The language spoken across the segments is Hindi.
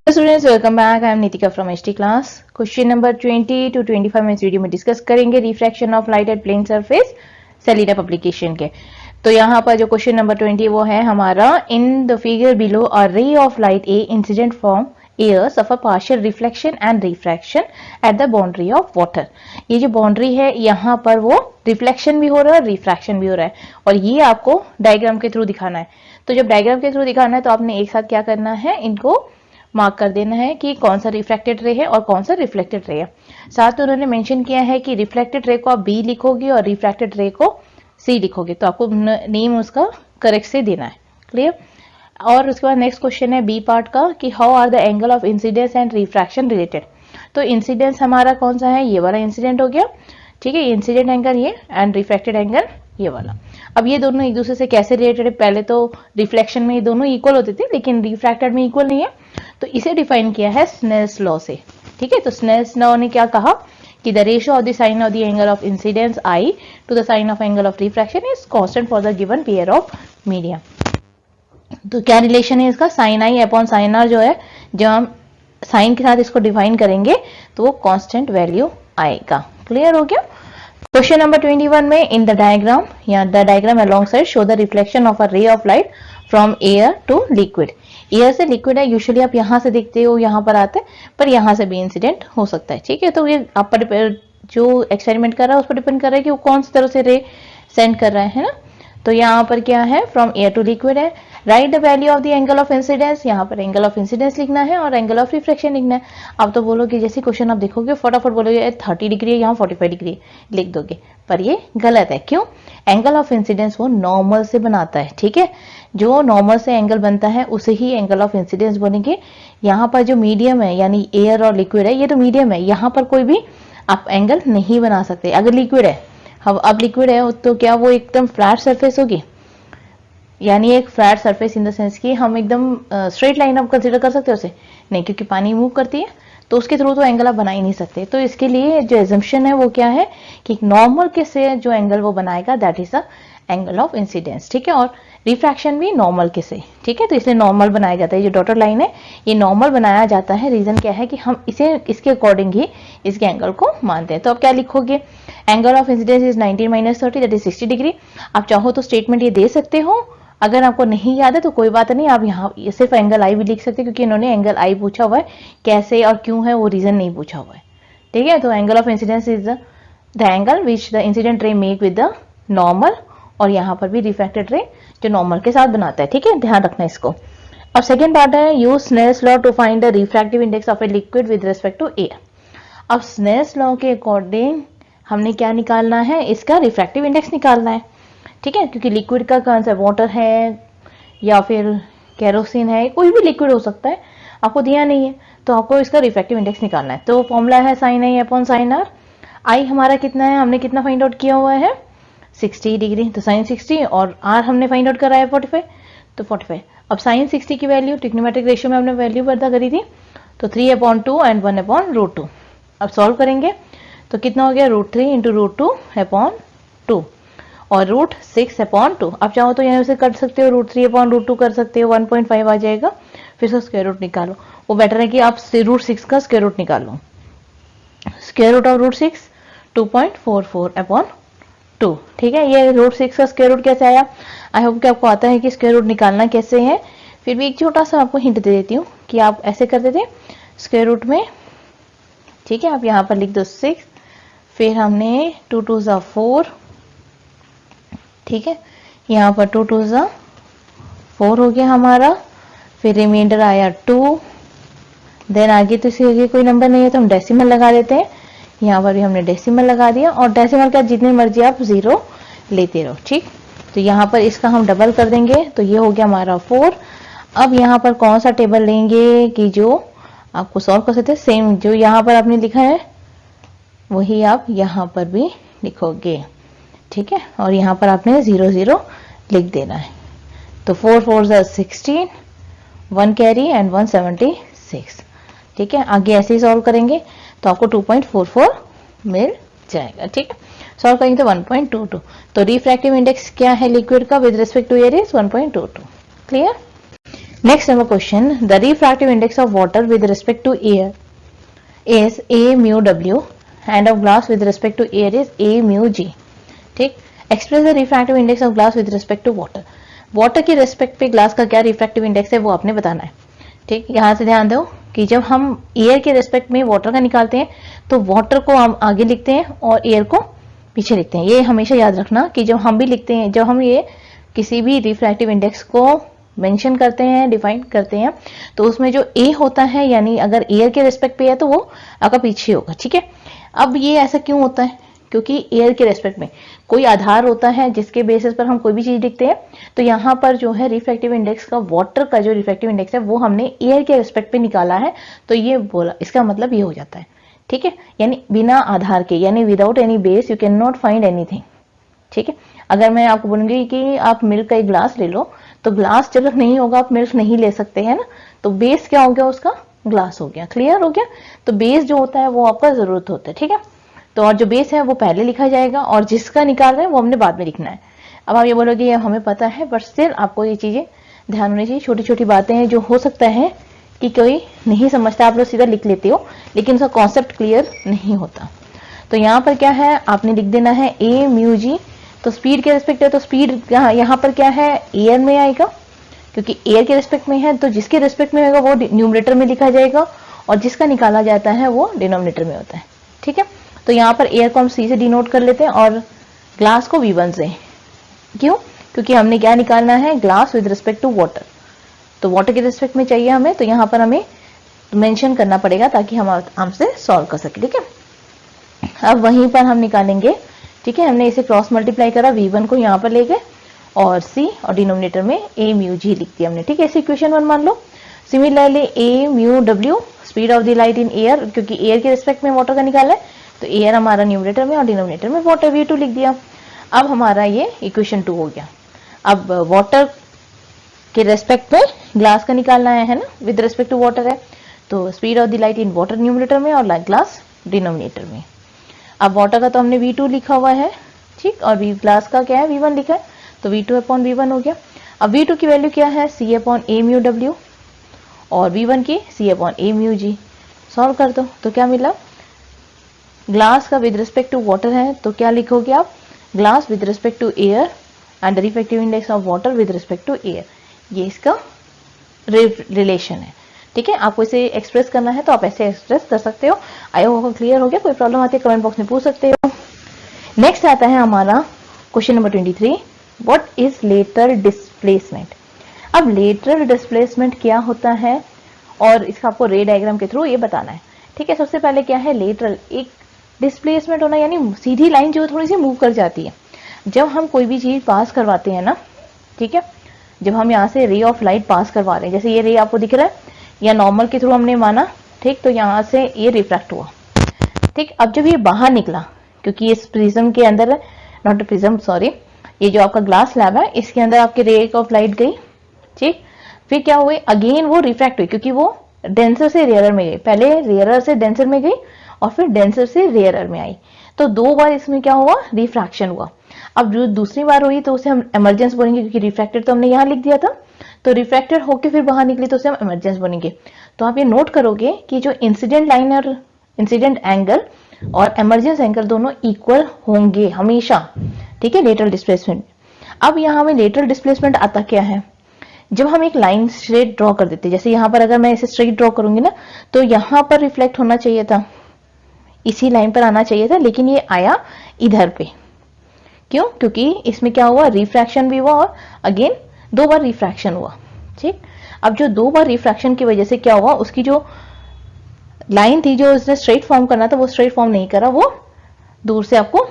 Students welcome back. I am Nitika from HT class. Question number 20 to 25 में इस वीडियो में डिस्कस करेंगे refraction of light at plane surface Selina publication के। तो यहाँ पर जो क्वेश्चन नंबर 20 वो है हमारा, in the figure below a ray of light A incident from air suffer partial reflection and refraction at the boundary of water. ये जो बाउंड्री है यहाँ पर वो रिफ्लेक्शन भी हो रहा है, रिफ्रैक्शन भी हो रहा है, और ये आपको डायग्राम के थ्रू दिखाना है। तो जब डायग्राम के थ्रू दिखाना है तो आपने एक साथ क्या करना है, इनको मार्क कर देना है कि कौन सा रिफ्लेक्टेड रे है और कौन सा रिफ्लेक्टेड रे है। साथ उन्होंने मेंशन किया है कि रिफ्लेक्टेड रे को आप बी लिखोगे और रिफ्रैक्टेड रे को सी लिखोगे, तो आपको नेम उसका करेक्ट से देना है। क्लियर। और उसके बाद नेक्स्ट क्वेश्चन है बी पार्ट का कि how are the angle of incidence and refraction related. तो इंसिडेंस हमारा कौन सा है, ये वाला इंसिडेंट हो गया, ठीक है, इंसिडेंट एंगल ये, एंड रिफ्रैक्टेड एंगल ये वाला। अब ये दोनों एक दूसरे से कैसे रिलेटेड है, पहले तो रिफ्लेक्शन में ये दोनों इक्वल होते थे लेकिन रिफ्रैक्टेड में इक्वल नहीं है, तो इसे डिफाइन किया है स्नेल्स लॉ से। ठीक है, तो स्नेल्स लॉ ने क्या कहा कि the ratio of the sine of the angle of incidence i to the sine of angle of refraction is constant for the given pair of medium. तो क्या रिलेशन है इसका, साइन आई अपॉन साइन आर जो है, जब हम साइन के साथ इसको डिफाइन करेंगे तो वो कांस्टेंट वैल्यू आएगा। क्लियर हो गया। क्वेश्चन नंबर 21 में इन द डायग्राम या the diagram alongside show the reflection of a ray of light from air to liquid. Air से लिक्विड है, यूजुअली आप यहां से देखते हो यहाँ पर आते हैं, पर यहां से भी इंसिडेंट हो सकता है। ठीक है, तो ये आप पर जो एक्सपेरिमेंट कर रहा है उस पर डिपेंड कर रहा है कि वो कौन सी तरह से रे सेंड कर रहा है ना। तो यहाँ पर क्या है, फ्रॉम एयर टू लिक्विड है। Right the value of the angle of incidence, यहाँ पर एंगल ऑफ इंसिडेंस लिखना है और एंगल ऑफ रिफ्लेक्शन लिखना है। आप तो बोलोगे, जैसे क्वेश्चन आप देखोगे फटाफट बोलोगे 30 डिग्री है, यहाँ 45 डिग्री लिख दोगे, पर ये गलत है। क्यों? एंगल ऑफ इंसिडेंस वो नॉर्मल से बनाता है। ठीक है, जो नॉर्मल से एंगल बनता है उसे ही एंगल ऑफ इंसिडेंस बनेंगे। यहाँ पर जो मीडियम है यानी एयर और लिक्विड है, ये तो मीडियम है, यहाँ पर कोई भी आप एंगल नहीं बना सकते। अगर लिक्विड है, अब लिक्विड है तो क्या वो एकदम फ्लैट सरफेस होगी, यानी एक flat surface in the sense कि हम एकदम स्ट्रेट लाइन आप कंसिडर कर सकते हो उसे? नहीं, क्योंकि पानी मूव करती है तो उसके थ्रू तो एंगल आप बना ही नहीं सकते। तो इसके लिए जो एजम्पशन है वो क्या है कि नॉर्मल के से जो एंगल वो बनाएगा that is the angle of incidence. ठीक है, और रिफ्रैक्शन भी नॉर्मल के से। ठीक है, तो इसलिए नॉर्मल बनाया जाता है। ये जो डॉटेड लाइन है ये नॉर्मल बनाया जाता है। रीजन क्या है कि हम इसे इसके अकॉर्डिंग ही इसके एंगल को मानते हैं। तो अब क्या लिखोगे, angle of incidence is 19 - 30 that is 60 degree. आप चाहो तो स्टेटमेंट ये दे सकते हो, अगर आपको नहीं याद है तो कोई बात नहीं, आप यहाँ सिर्फ एंगल आई भी लिख सकते हैं, क्योंकि इन्होंने एंगल आई पूछा हुआ है, कैसे और क्यों है वो रीजन नहीं पूछा हुआ है। ठीक है, तो angle of incidence is the angle which the incident रे मेक विद द नॉर्मल, और यहाँ पर भी रिफ्रैक्टेड रे जो नॉर्मल के साथ बनाता है। ठीक है, ध्यान रखना इसको। अब सेकेंड पार्ट है use Snell's law to find the refractive index of a liquid with respect to air. अब स्नेल्स लॉ के अकॉर्डिंग हमने क्या निकालना है, इसका रिफ्रैक्टिव इंडेक्स निकालना है। ठीक है, क्योंकि लिक्विड का कौन सा, वाटर है या फिर केरोसिन है, कोई भी लिक्विड हो सकता है, आपको दिया नहीं है, तो आपको इसका रिफ्रैक्टिव इंडेक्स निकालना है। तो फॉर्मूला है sine I upon sine R. I हमारा कितना है, हमने कितना फाइंड आउट किया हुआ है, 60 डिग्री, तो साइन 60, और आर हमने फाइंड आउट करा है 45, तो 45। अब साइन 60 की वैल्यू ट्रिग्नोमेट्रिक रेशियो में हमने वैल्यू पता करी थी, तो 3/2 एंड 1/√2। अब सॉल्व करेंगे तो कितना हो गया, √3 × √2/2 और √6/2। आप चाहो तो यहाँ से कर सकते हो, √3/√2 कर सकते हो, 1.5 आ जाएगा, फिर उसका स्क्वायर रूट निकालो। वो बेटर है कि आप √6 का स्क्वायर रूट निकालो। Square root of √6 2.44/2। ठीक है, ये √6 का स्क्वायर रूट कैसे आया, आई होप कि आपको आता है कि स्क्वायर रूट निकालना कैसे है। फिर भी एक छोटा सा आपको हिंट दे देती हूँ कि आप ऐसे करते थे स्क्वायर रूट में। ठीक है, आप यहाँ पर लिख दो 6, फिर हमने 2 2 4, ठीक है, यहाँ पर 2 2 4 हो गया हमारा, फिर रिमाइंडर आया 2, देन आगे तो इसे आगे कोई नंबर नहीं है तो हम डेसिमल लगा देते हैं। यहाँ पर भी हमने डेसिमल लगा दिया, और डेसिमल का जितने मर्जी आप 0 लेते रहो। ठीक, तो यहाँ पर इसका हम डबल कर देंगे, तो ये हो गया हमारा 4। अब यहाँ पर कौन सा टेबल लेंगे कि जो आपको सॉल्व कर सकते हैं, सेम जो यहाँ पर आपने लिखा है वही आप यहाँ पर भी लिखोगे। ठीक है, और यहाँ पर आपने 0 0 लिख देना है। तो 4 4 16, 1 कैरी एंड 176। ठीक है, आगे ऐसे ही सॉल्व करेंगे तो आपको 2.44 मिल जाएगा। ठीक है, सॉल्व करेंगे तो 1.22। तो रिफ्रैक्टिव इंडेक्स क्या है लिक्विड का with respect to air is 1.22। Clear. Next number question, the refractive index of water with respect to air is a mu w and of glass with respect to air is a mu g. ठीक, express the refractive index of glass with respect to water. Water के रेस्पेक्ट पे ग्लास का क्या रिफ्रैक्टिव इंडेक्स है वो आपने बताना है. ठीक, यहां से ध्यान दो कि जब हम एयर के रेस्पेक्ट में वाटर का निकालते हैं तो वाटर को हम आगे लिखते हैं और एयर को पीछे लिखते हैं. ये हमेशा याद रखना कि जब हम भी लिखते हैं, जब हम ये किसी भी रिफ्रैक्टिव इंडेक्स को मेंशन करते हैं, डिफाइन करते हैं, तो उसमें जो ए होता है यानी अगर एयर के रेस्पेक्ट पे है तो वो आपका पीछे होगा. ठीक है, अब ये ऐसा क्यों होता है? क्योंकि एयर के रेस्पेक्ट में कोई आधार होता है जिसके बेसिस पर हम कोई भी चीज लिखते हैं. तो यहाँ पर जो है रिफ्रैक्टिव इंडेक्स का, वाटर का जो रिफ्रैक्टिव इंडेक्स है वो हमने एयर के रेस्पेक्ट पे निकाला है. तो ये बोला, इसका मतलब ये हो जाता है. ठीक है, यानी बिना आधार के, यानी without any base you can not find anything. ठीक है, अगर मैं आपको बोलूंगी कि आप मिल्क का एक ग्लास ले लो, तो ग्लास जब तक नहीं होगा आप मिल्क नहीं ले सकते हैं ना. तो बेस क्या हो गया उसका? ग्लास हो गया. क्लियर हो गया? तो बेस जो होता है वो आपका जरूरत होता है. ठीक है, तो और जो बेस है वो पहले लिखा जाएगा और जिसका निकाल रहे हैं वो हमने बाद में लिखना है. अब आप ये बोलोगे ये हमें पता है, बट स्टिल आपको ये चीजें ध्यान होनी चाहिए. छोटी छोटी बातें हैं जो हो सकता है कि कोई नहीं समझता, आप लोग सीधा लिख लेते हो लेकिन उसका कॉन्सेप्ट क्लियर नहीं होता. तो यहाँ पर क्या है, आपने लिख देना है ए म्यू जी. तो स्पीड के रिस्पेक्ट है तो स्पीड यहाँ पर क्या है, एयर में आएगा, क्योंकि एयर के रिस्पेक्ट में है तो जिसके रिस्पेक्ट में होगा वो न्यूमरेटर में लिखा जाएगा और जिसका निकाला जाता है वो डिनोमिनेटर में होता है. ठीक है, तो यहाँ पर एयर को हम सी से डिनोट कर लेते हैं और ग्लास को V1 से. क्यों? क्योंकि हमने क्या निकालना है, glass with respect to water. तो वाटर के रिस्पेक्ट में चाहिए हमें, तो यहाँ पर हमें मेंशन करना पड़ेगा ताकि हम हमसे सॉल्व कर सके. ठीक है, अब वहीं पर हम निकालेंगे. ठीक है, हमने इसे क्रॉस मल्टीप्लाई करा, V1 को यहाँ पर ले गए और C और डिनोमिनेटर में a म्यू g लिख दिया हमने. ठीक है, इसे इक्वेशन 1 मान लो. Similarly a mu w speed of the light in air, क्योंकि एयर के रिस्पेक्ट में वाटर का निकाला है तो एयर हमारा न्यूमरेटर में और डिनोमिनेटर में वाटर V2 लिख दिया. अब हमारा ये इक्वेशन 2 हो गया. अब वाटर के रेस्पेक्ट में ग्लास का निकालना है ना, विद रेस्पेक्ट टू वाटर है, तो speed of the light in water numerator में और ग्लास डिनोमिनेटर में. अब वाटर का तो हमने V2 लिखा हुआ है. ठीक, और ग्लास का क्या है, V1 लिखा है, तो V2 अपॉन V1 हो गया. अब V2 की वैल्यू क्या है, C upon A mu W और V1 की C upon A mu G. Solve कर दो तो क्या मिला, ग्लास का विद रिस्पेक्ट टू वाटर है तो क्या लिखोगे आप, glass with respect to air and the refractive index of water with respect to air. ये इसका रिलेशन है. ठीक है, आपको इसे एक्सप्रेस करना है तो आप ऐसे एक्सप्रेस कर सकते हो. आई होप क्लियर हो गया. कोई प्रॉब्लम आती है कमेंट बॉक्स में पूछ सकते हो. नेक्स्ट आता है हमारा question number 23, what is lateral displacement. अब लेटरल डिस्प्लेसमेंट क्या होता है और इसका आपको रे डायग्राम के थ्रू ये बताना है. ठीक है, सबसे पहले क्या है, लेटरल एक डिस्प्लेसमेंट होना यानी सीधी लाइन जो थोड़ी सी मूव कर जाती है. जब हम कोई भी चीज पास करवाते हैं ना, ठीक है, जब हम यहाँ से रे ऑफ लाइट पास करवा रहे हैं, जैसे ये रे आपको दिख रहा है या नॉर्मल के थ्रू हमने माना, ठीक, तो यहाँ से ये रिफ्रैक्ट हुआ. ठीक, अब जब ये बाहर निकला, क्योंकि इस प्रिज्म के अंदर, नॉट प्रिज्म सॉरी, ये जो आपका ग्लास स्लैब है इसके अंदर आपकी रे ऑफ लाइट गई. ठीक, फिर क्या हुए, अगेन वो रिफ्रैक्ट हुई क्योंकि वो डेंसर से रेयरर में गई. पहले रेयरर से डेंसर में गई और फिर डेंसर से रेयरर में आई. तो 2 बार इसमें क्या हुआ, रिफ्रैक्शन हुआ. अब जो दूसरी बार हुई तो उसे हम इमर्जेंस बोलेंगे क्योंकि रिफ्रैक्टेड तो हमने यहाँ लिख दिया था, तो रिफ्रैक्टेड होके फिर बाहर निकली तो उसे हम इमर्जेंस बोलेंगे. तो आप ये नोट करोगे कि जो इंसिडेंट लाइन और इंसिडेंट एंगल और इमर्जेंस एंगल दोनों इक्वल होंगे हमेशा. ठीक है, लेटरल डिस्प्लेसमेंट. अब यहाँ में लेटरल डिस्प्लेसमेंट आता क्या है, जब हम एक लाइन स्ट्रेट ड्रॉ कर देते हैं, जैसे यहाँ पर अगर मैं इसे स्ट्रेट ड्रॉ करूंगी ना तो यहाँ पर रिफ्लेक्ट होना चाहिए था, इसी लाइन पर आना चाहिए था, लेकिन ये आया इधर पे. क्यों? क्योंकि इसमें क्या हुआ, रिफ्रैक्शन भी हुआ और अगेन 2 बार रिफ्रैक्शन हुआ. ठीक, अब जो 2 बार रिफ्रैक्शन की वजह से क्या हुआ, उसकी जो लाइन थी जो उसने स्ट्रेट फॉर्म करना था वो स्ट्रेट फॉर्म नहीं करा, वो दूर से आपको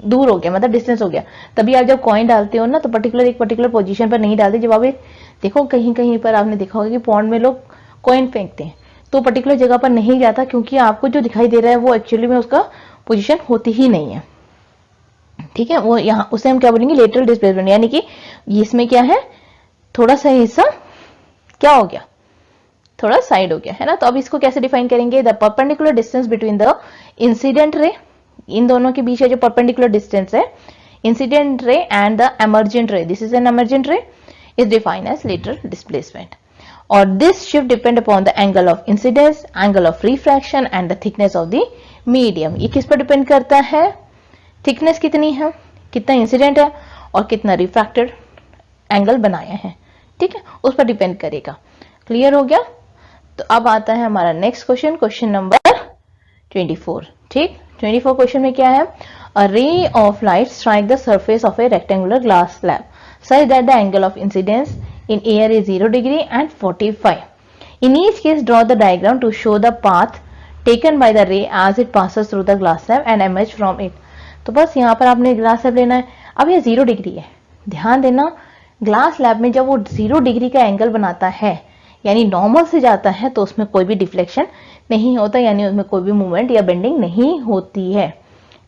दूर हो गया, मतलब डिस्टेंस हो गया. तभी आप जब कॉइन डालते हो ना तो एक पर्टिकुलर पोजीशन पर नहीं डालते. जब आप देखो कहीं कहीं पर आपने देखा होगा कि पॉन्ड में लोग कॉइन फेंकते हैं तो पर्टिकुलर जगह पर नहीं जाता, क्योंकि आपको जो दिखाई दे रहा है वो एक्चुअली में उसका पोजीशन होती ही नहीं है. ठीक है, वो यहाँ उसे हम क्या बोलेंगे, लेटरल डिस्प्लेसमेंट. यानी कि इसमें क्या है, थोड़ा सा हिस्सा क्या हो गया, थोड़ा साइड हो गया, है ना. तो अब इसको कैसे डिफाइन करेंगे, the perpendicular distance between the incident ray, इन दोनों के बीच जो परपेंडिकुलर डिस्टेंस है, incident ray and the emergent ray, this is an emergent ray, is defined as lateral displacement. और this shift depend upon the angle of incidence, angle of refraction and the thickness of the medium. ये किस पर डिपेंड करता है? थिकनेस कितनी है, कितना इंसिडेंट है और कितना रिफ्रैक्टेड एंगल बनाया है, ठीक है, उस पर डिपेंड करेगा। क्लियर हो गया? तो अब आता है हमारा नेक्स्ट क्वेश्चन, क्वेश्चन नंबर 24। ठीक, 24 क्वेश्चन में क्या है? A ray of light strike the surface of a rectangular glass slab such that the angle of incidence in air is 0 degree and 45. In each case, draw the diagram to show the path taken by the ray as it passes through the glass slab and emerge from it. तो बस यहाँ पर आपने ग्लास स्लैब लेना है। अब ये 0 डिग्री है, ध्यान देना, ग्लास स्लैब में जब वो 0 डिग्री का एंगल बनाता है, यानी नॉर्मल से जाता है, तो उसमें कोई भी डिफ्लेक्शन नहीं होता, यानी उसमें कोई भी मूवमेंट या बेंडिंग नहीं होती है।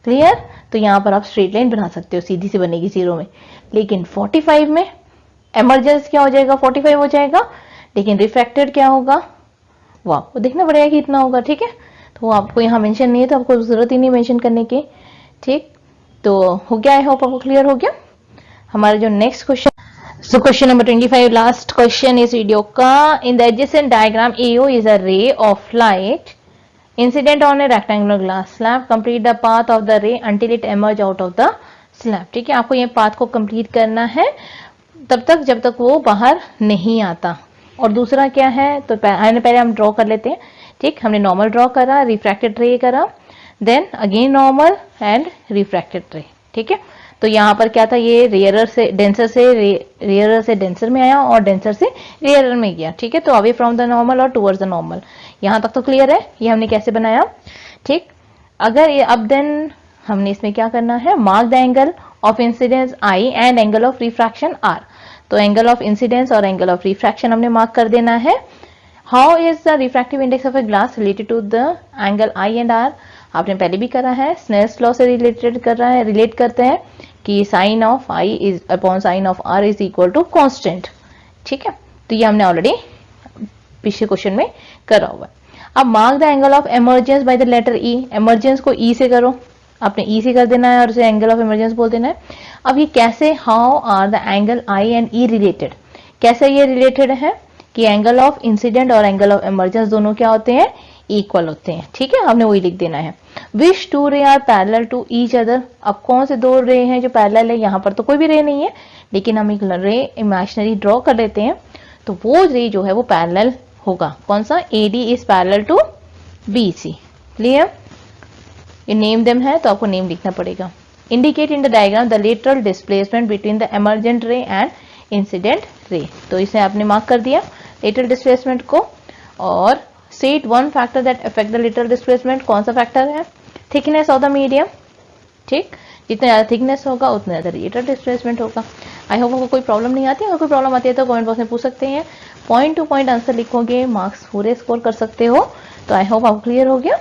क्लियर? तो यहाँ पर आप स्ट्रेट लाइन बना सकते हो, सीधी सी बनेगी 0 में। लेकिन 45 में एमरजेंस क्या हो जाएगा? 45 हो जाएगा। लेकिन रिफ्रैक्टेड क्या होगा? वाह, वो देखना पड़ेगा कि इतना होगा, ठीक है। तो आपको यहाँ मेंशन नहीं है, तो आपको जरूरत ही नहीं मेंशन करने की, ठीक। तो हो गया, आई होप आपको क्लियर हो गया। हमारा जो next question, so question number 25, last question इस वीडियो का। In the adjacent diagram AO is a ray of light incident on a rectangular glass slab. Complete the path of the ray until it emerge out of the slab. ठीक है, आपको ये पाथ को कंप्लीट करना है तब तक जब तक वो बाहर नहीं आता। और दूसरा क्या है? तो पहले हम ड्रॉ कर लेते हैं। ठीक, हमने नॉर्मल ड्रॉ करा, रिफ्रैक्टेड रे करा, then again normal and refracted ray. ठीक है, तो यहाँ पर क्या था? ये रेयरर से डेंसर में आया और डेंसर से रेयरर में गया। ठीक है, तो अवे फ्रॉम द नॉर्मल और टुवर्ड्स द नॉर्मल। यहाँ तक तो क्लियर है, ये हमने कैसे बनाया। ठीक, अगर ये अब देन हमने इसमें क्या करना है? Mark the angle of incidence I and angle of refraction R। तो एंगल ऑफ इंसिडेंस और एंगल ऑफ रिफ्रैक्शन हमने मार्क कर देना है। How is the refractive index of a glass related to the angle I and R? आपने पहले भी करा है, स्नेल्स लॉ से रिलेट करते हैं कि sine of I is upon sine of R is equal to constant. ठीक है, तो ये हमने ऑलरेडी पिछले क्वेश्चन में करा हुआ है। अब mark the angle of emergence by the letter E। Emergence को E से करो, आपने E से कर देना है और उसे एंगल ऑफ एमर्जेंस बोल देना है। अब ये कैसे? How are the angle I and E related? कैसे ये रिलेटेड है कि एंगल ऑफ इंसिडेंट और एंगल ऑफ एमर्जेंस दोनों क्या होते हैं? इक्वल होते हैं। ठीक है, हमने वही लिख देना है। Which two ray are parallel to each other? अब कौन से दो रे हैं जो पैरेलल है? यहाँ पर तो कोई भी रे नहीं है, लेकिन हम एक रे इमेजिनरी ड्रॉ कर लेते हैं, तो वो रे जो है वो पैरेलल होगा। कौन सा? AD is parallel to BC। Clear? ये नेम देम है, तो आपको नेम लिखना पड़ेगा। Indicate in the diagram the lateral displacement between the emergent ray and incident ray. तो इसे आपने मार्क कर दिया लेटरल डिस्प्लेसमेंट को। और state one factor that affect the lateral displacement. कौन सा फैक्टर है? Thickness of the medium. ठीक, जितना ज्यादा थिकनेस होगा उतना ज्यादा लेटरल डिस्प्लेसमेंट होगा। आई होप आपको कोई प्रॉब्लम नहीं आती है। अगर कोई प्रॉब्लम आती है तो कमेंट बॉक्स में पूछ सकते हैं। पॉइंट टू पॉइंट आंसर लिखोगे, मार्क्स पूरे स्कोर कर सकते हो। तो आई होप आपको क्लियर हो गया।